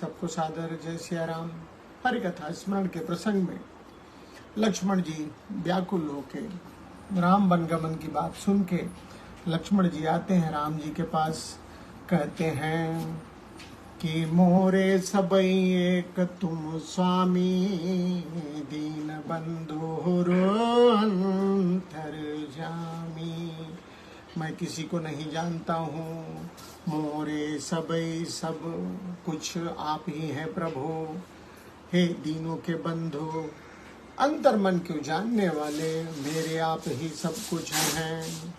सबको सादर जय सिया राम। हरि कथा स्मरण के प्रसंग में लक्ष्मण जी व्याकुल होके राम वनगमन की बात सुन के लक्ष्मण जी आते हैं राम जी के पास। कहते हैं कि मोरे सबई एक तुम स्वामी, दीन बंधु अंतर्यामी। मैं किसी को नहीं जानता हूँ, मोरे सबई सब कुछ आप ही हैं प्रभु। हे दीनों के बंधु, अंतर मन को जानने वाले मेरे आप ही सब कुछ हैं।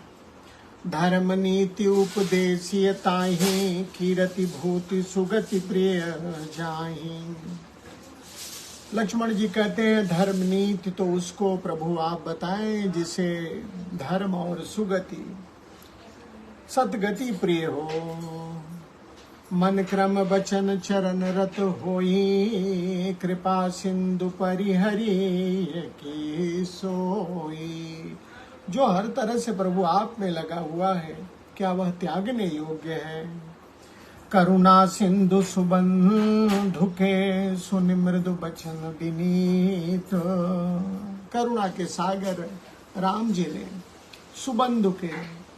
धर्म नीति उपदेशीय ताहि, कीरति भूति सुगति प्रिय जाहि। लक्ष्मण जी कहते हैं धर्म नीति तो उसको प्रभु आप बताएं जिसे धर्म और सुगति सतगति प्रिय हो। मन क्रम वचन चरण रत होई, कृपा सिंधु परिहरि की सोई। जो हर तरह से प्रभु आप में लगा हुआ है, क्या वह त्यागने योग्य है। करुणा सिंधु सुबंधु के, सुनि मृदु बचन विनीत। करुणा के सागर राम जी ने सुबंधु के,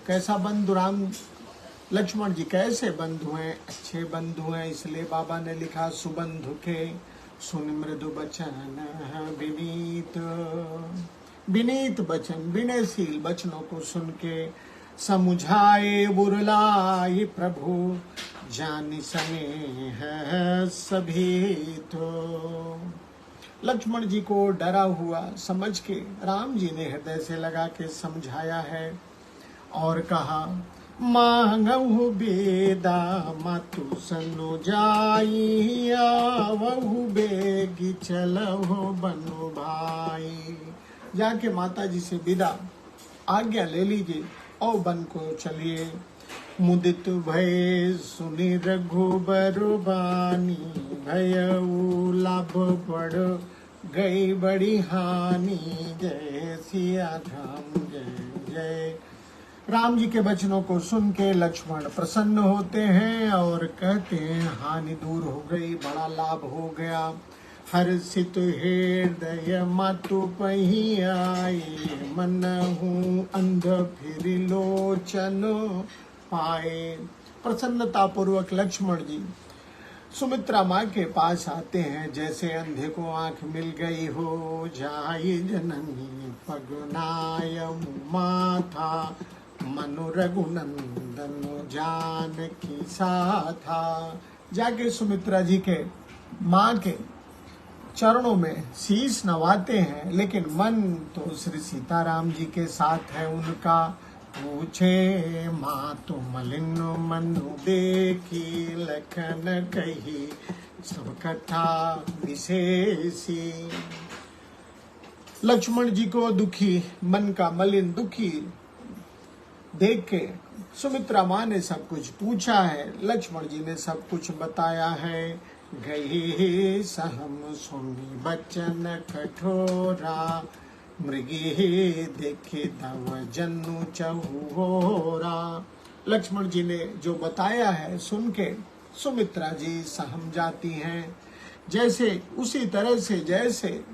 कैसा बंधु राम लक्ष्मण जी कैसे बंधु हैं, अच्छे बंधु हैं, इसलिए बाबा ने लिखा सुबंधु के, सुनि मृदु बचन विनीत। विनीत बचन, विनयशील बचनों को सुन के समुझाए बुरलाई प्रभु, जानि स्नेह सभी तो। लक्ष्मण जी को डरा हुआ समझ के राम जी ने हृदय से लगा के समझाया है और कहा, मांगहु बेदा मातु सनु जाई, आवहु बेगी चलहु बनु भाई। जाके माता जी से विदा आज्ञा ले लीजिए और वन को चलिए। मुदित भय सुनि रघुबर बानी, भयउ लाभ बढ़ गई बड़ी हानि। जय सिया राम जय जय। राम जी के वचनों को सुन के लक्ष्मण प्रसन्न होते हैं और कहते हैं हानि दूर हो गई, बड़ा लाभ हो गया। हर्षित हृदय मातु पही आई, मनहु अंध फिर लोचन पाए। प्रसन्नता पूर्वक लक्ष्मण जी सुमित्रा माँ के पास आते हैं, जैसे अंधे को आंख मिल गई हो। जाई जननी पगनाय माथा, मनु रघुनंदन जानकी साथा। जाके सुमित्रा जी के माँ के चरणों में शीश नवाते हैं, लेकिन मन तो श्री सीताराम जी के साथ है उनका। पूछे माँ तो मलिन मनु देखी, लखन कही सब कथा विशेषी। लक्ष्मण जी को दुखी मन का मलिन दुखी देख के सुमित्रा माँ ने सब कुछ पूछा है, लक्ष्मण जी ने सब कुछ बताया है। गई सहम सुनी बचन कठोरा, मृगी देखे तव जन्नु चहुरा। लक्ष्मण जी ने जो बताया है सुन के सुमित्रा जी सहम जाती हैं, जैसे उसी तरह से जैसे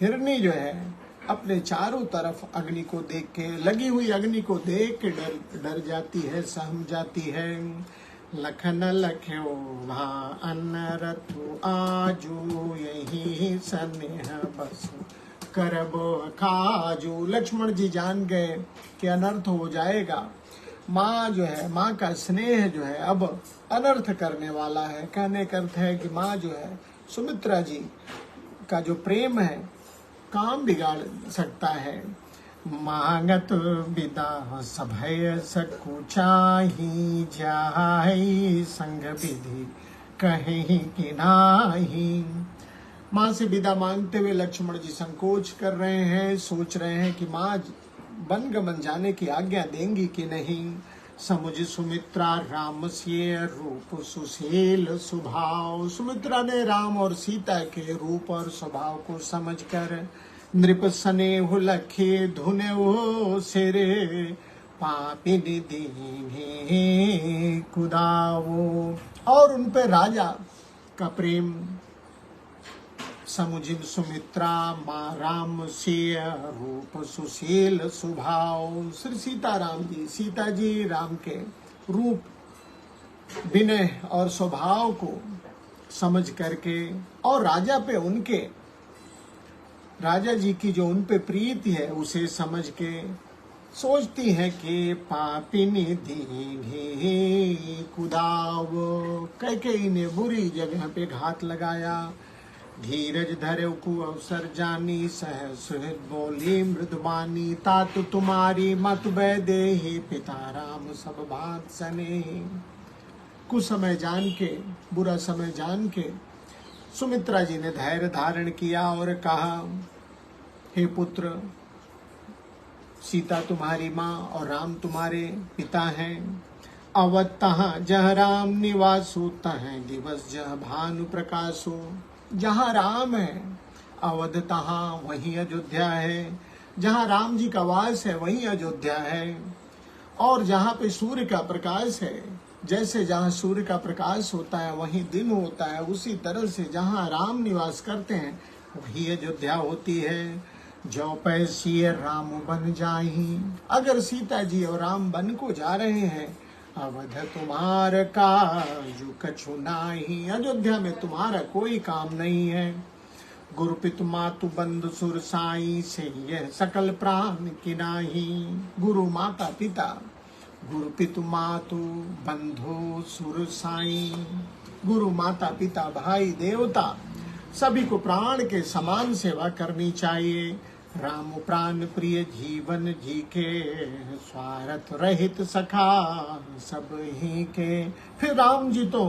हिरनी जो है अपने चारों तरफ अग्नि को देख के, लगी हुई अग्नि को देख के डर जाती है, सहम जाती है। लखन लख्यो भा अनरथु आजू, यही स्नेह बस करबो खाजू। लक्ष्मण जी जान गए कि अनर्थ हो जाएगा। माँ जो है, माँ का स्नेह जो है अब अनर्थ करने वाला है। कहने का अर्थ है कि माँ जो है सुमित्रा जी का जो प्रेम है काम बिगाड़ सकता है। मांगत विदा सभय सकुचाही, जाहि संग विधि कहीं कि नाही। माँ से विदा मांगते हुए लक्ष्मण जी संकोच कर रहे हैं, सोच रहे हैं कि माँ वन गमन जाने की आज्ञा देंगी कि नहीं। समुझ सुमित्रा राम से रूप सुशील स्वभाव। सुमित्रा ने राम और सीता के रूप और स्वभाव को समझकर नृप स्नेह लखे धुने सिरे, पापिनी दीनी कुदावो। और उन पे राजा का प्रेम, समुझिन सुमित्रा माँ राम सिय रूप सुशील स्वभाव। श्री सीताराम जी, सीता जी राम के रूप, विनय और स्वभाव को समझ करके, और राजा पे उनके, राजा जी की जो उन पे प्रीति है उसे समझ के सोचती है कि पापिनी दीनी कुदाव। कैकेयी ने बुरी जगह पे घात लगाया। धीरज धरे कु अवसर जानी, सहस बोली मृदुबानी। तातु तुम्हारी मत देहि, पिता राम सब बात सने। कुछ समय जान के, बुरा समय जान के सुमित्रा जी ने धैर्य धारण किया और कहा, हे पुत्र, सीता तुम्हारी माँ और राम तुम्हारे पिता हैं। अवध तहाँ जह राम निवासु, तह दिवस जह भानु प्रकाशो। जहाँ राम है अवध, तहाँ वहीं अयोध्या है। जहाँ राम जी का वास है वहीं अयोध्या है। और जहाँ पे सूर्य का प्रकाश है, जैसे जहाँ सूर्य का प्रकाश होता है वहीं दिन होता है, उसी तरह से जहाँ राम निवास करते हैं वही अयोध्या होती है। जो पैसी राम बन जाही, अगर सीता जी और राम बन को जा रहे हैं, अवध तुम्हार काजु कछु नाही, अयोध्या में तुम्हारा कोई काम नहीं है। गुरु पितु मातु बंधु सुर साई, से यह सकल प्राण की नाही। गुरु माता पिता, गुरु पितु मातु बंधु सुर साई, गुरु माता पिता भाई देवता सभी को प्राण के समान सेवा करनी चाहिए। राम प्राण प्रिय जीवन जी के, स्वार्थ रहित सखा सब ही के। फिर राम जी तो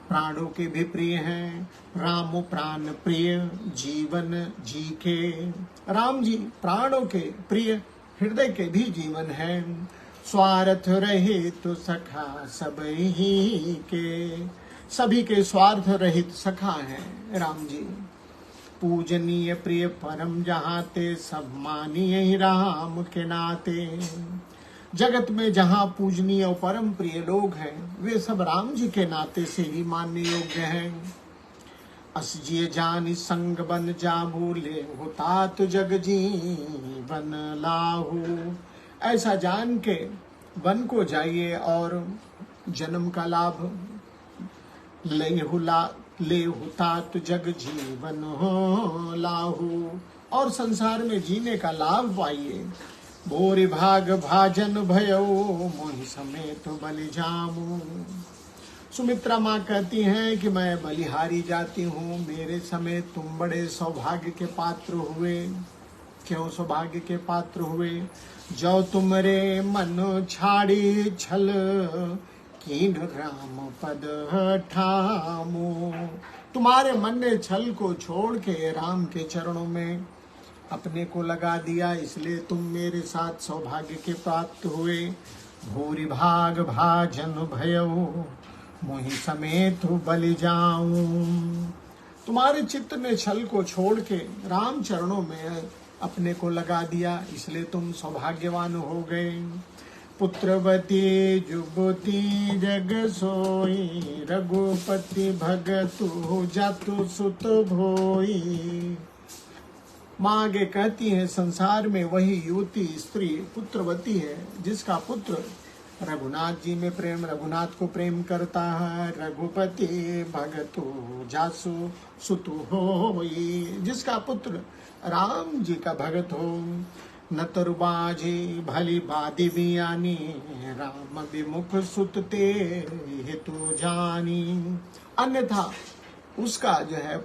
प्राणों के भी प्रिय हैं। राम प्राण प्रिय जीवन जी के, राम जी प्राणों के प्रिय, हृदय के भी जीवन है। स्वार्थ रहित सखा सब ही के, सभी के स्वार्थ रहित सखा हैं राम जी। पूजनीय प्रिय परम जहाते, सब मानिए ही राम के नाते। जगत में जहाँ पूजनीय और परम प्रिय लोग हैं, वे सब राम जी के नाते से ही मानने योग्य हैं। अस जिय जानि संग बन जाहु, ले होता तो जग जीवन लाहू। ऐसा जान के वन को जाइए और जन्म का लाभ ले होता तो जग जीवन हो लाहू, और संसार में जीने का लाभ पाइए। भोरि भाग भाजन भयो, मोहि समेत बलि जामू। सुमित्रा माँ कहती हैं कि मैं बलिहारी जाती हूँ, मेरे समेत तुम बड़े सौभाग्य के पात्र हुए। क्यों सौभाग्य के पात्र हुए? जो तुमरे मन छाड़ी छल, कीन राम पद ठामो। तुम्हारे मन ने छल को छोड़ के राम के चरणों में अपने को लगा दिया, इसलिए तुम मेरे साथ सौभाग्य के प्राप्त हुए। भूरि भाग भाजन भयो, मोहि समेत बलि जाऊं। तुम्हारे चित्त ने छल को छोड़ के राम चरणों में अपने को लगा दिया, इसलिए तुम सौभाग्यवान हो गए। पुत्रवती जुबती जग सोई, रघुपति भगतु जातु सुत भोई। माँ आगे कहती है, संसार में वही युवती स्त्री पुत्रवती है जिसका पुत्र रघुनाथ जी में प्रेम, रघुनाथ को प्रेम करता है। रघुपति भगतु जासु सुतु होई, जिसका पुत्र राम जी का भगत हो। न तरुबाजी भली बादी बियानी, राम विमुख सुत ते हेतु जानी। अन्यथा उसका जो है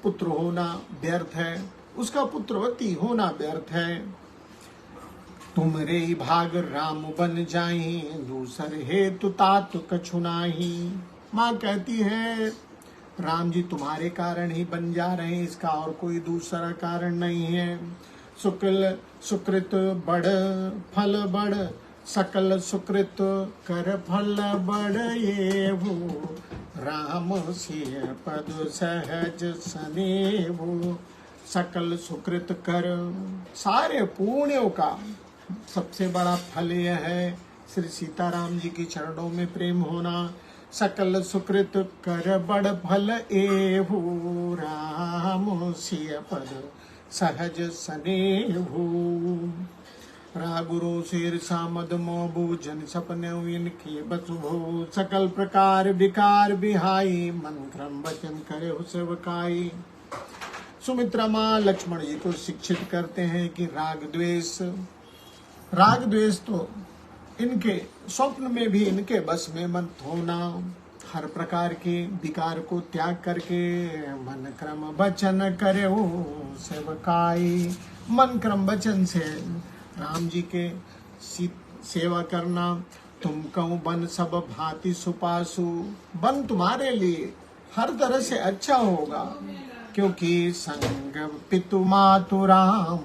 पुत्र होना व्यर्थ है, उसका पुत्रवती होना व्यर्थ है। तुमरे भाग राम बन जाही, दूसर हेतु तातु कछु नाही। माँ कहती है, राम जी तुम्हारे कारण ही बन जा रहे हैं, इसका और कोई दूसरा कारण नहीं है। शुक्ल सुकृत बड़ फल बड़, सकल सुकृत कर फल बड़ ये वो। राम सिय पद सहज सनेवो, सकल सुकृत कर। सारे पुण्यों का सबसे बड़ा फल यह है श्री सीताराम जी के चरणों में प्रेम होना। सकल सुकृत कर बड़ फल एहू, राम सिय पद सहज सनेहू। रागुरु सिर सामद मोबू, जन सपने इनके बसुभो। सकल प्रकार विकार बिहाई, मन क्रम वचन करे सेवकाई। सुमित्रा माँ लक्ष्मण जी को शिक्षित करते हैं कि राग द्वेष तो इनके स्वप्न में भी इनके बस में मत होना। हर प्रकार के विकार को त्याग करके मन क्रम वचन करे सेवकाई। मन क्रम वचन से राम जी के सेवा करना। तुम कहूँ बन सब भांति सुपासु, बन तुम्हारे लिए हर तरह से अच्छा होगा, क्योंकि संग पितु मातु राम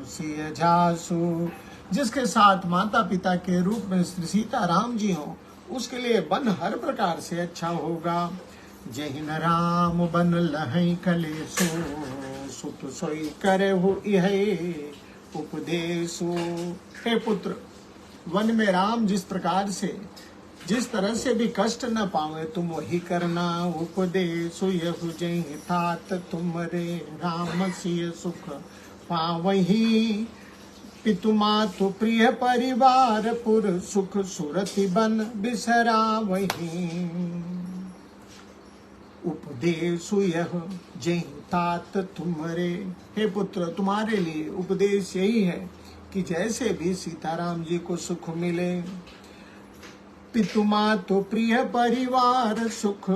सिय जासु। जिसके साथ माता पिता के रूप में श्री सीता राम जी हो, उसके लिए बन हर प्रकार से अच्छा होगा। जहिन राम बन लहई कलेसु, सुत सोई करे हो इहे उपदेशु। हे पुत्र, वन में राम जिस तरह से भी कष्ट न पावे तुम वही करना। उपदेशु यहु जहि तात तुमरे, राम सिय सुख पावही। पितु मातु प्रिय परिवार पुर, सुख सुरति बन बिसरावही। उपदेशु यह जहि तात तुमरे, हे पुत्र तुम्हारे लिए उपदेश यही है कि जैसे भी सीताराम जी को सुख मिले। पितु मातु प्रिय परिवार, सुख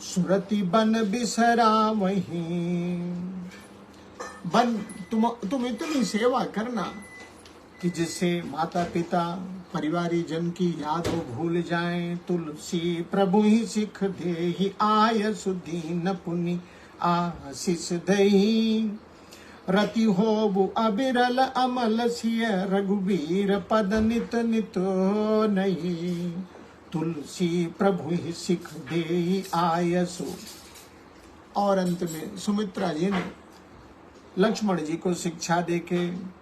सुरति बन बिसरावही। बन तुम इतनी सेवा करना कि जिससे माता पिता परिवारी जन की याद वो भूल जाएं। तुलसी प्रभु ही सिख दे ही आय सुदीन पुनि आशीष दही। रति होबु अबिरल अमल सिय, रघुबीर पद नित नित नहीं। तुलसी प्रभु ही सिख दे ही आयसु। और अंत में सुमित्रा जी ने लक्ष्मण जी को शिक्षा देके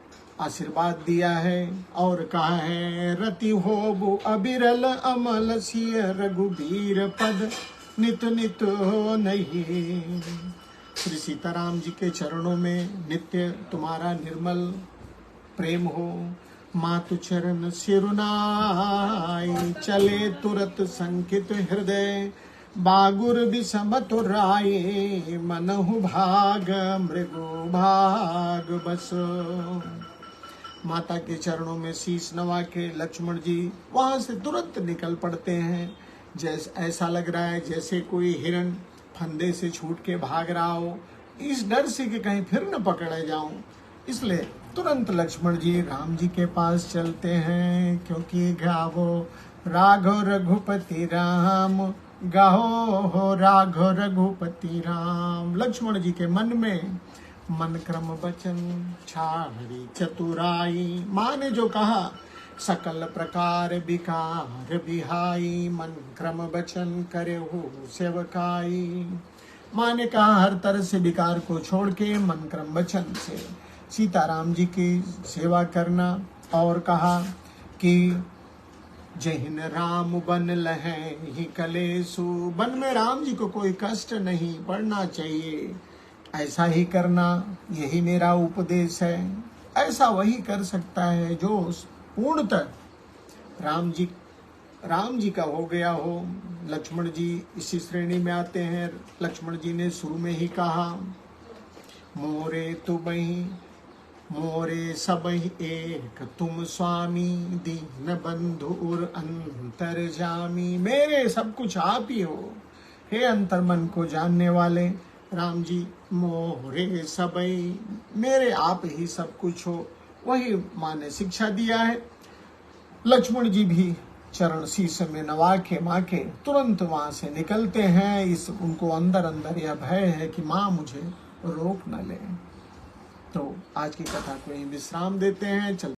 आशीर्वाद दिया है और कहा है, रति होबु अबिरल अमल सिय, रघुबीर पद नित नित नहीं। श्री सीताराम जी के चरणों में नित्य तुम्हारा निर्मल प्रेम हो। मातु चरण सिरुनाई, चले तुरत संकित हृदय। बागुर विषम तुराये, मनहु भाग मृगु भाग बस। माता के चरणों में शीश नवा के लक्ष्मण जी वहां से तुरंत निकल पड़ते हैं। जैसे ऐसा लग रहा है जैसे कोई हिरण फंदे से छूट के भाग रहा हो, इस डर से कि कहीं फिर न पकड़े जाऊं। इसलिए तुरंत लक्ष्मण जी राम जी के पास चलते हैं, क्योंकि गावो राघव रघुपति राम, गाहो राघव रघुपति राम। लक्ष्मण जी के मन में मन क्रम वचन छाड़ी चतुराई। माँ ने जो कहा सकल प्रकार विकार बिहाई, मन क्रम वचन करे हो सेवकाई। माँ ने कहा हर तरह से विकार को छोड़ के मन क्रम वचन से सीताराम जी की सेवा करना। और कहा कि जहिन राम बन लहे ही कलेसु, वन में राम जी को कोई कष्ट नहीं पड़ना चाहिए, ऐसा ही करना, यही मेरा उपदेश है। ऐसा वही कर सकता है जो पूर्णतः राम जी का हो गया हो। लक्ष्मण जी इसी श्रेणी में आते हैं। लक्ष्मण जी ने शुरू में ही कहा, मोरे तुमहि मोरे सबहि एक तुम स्वामी, दीन बंधु उर अंतर्जामी। मेरे सब कुछ आप ही हो, हे अंतर्मन को जानने वाले राम जी। मोरे सबई, मेरे आप ही सब कुछ हो, वही माँ ने शिक्षा दिया है। लक्ष्मण जी भी चरण शीश में नवा के माँ के तुरंत वहां से निकलते हैं। उनको अंदर अंदर यह भय है कि माँ मुझे रोक न ले। तो आज की कथा को यहीं विश्राम देते हैं।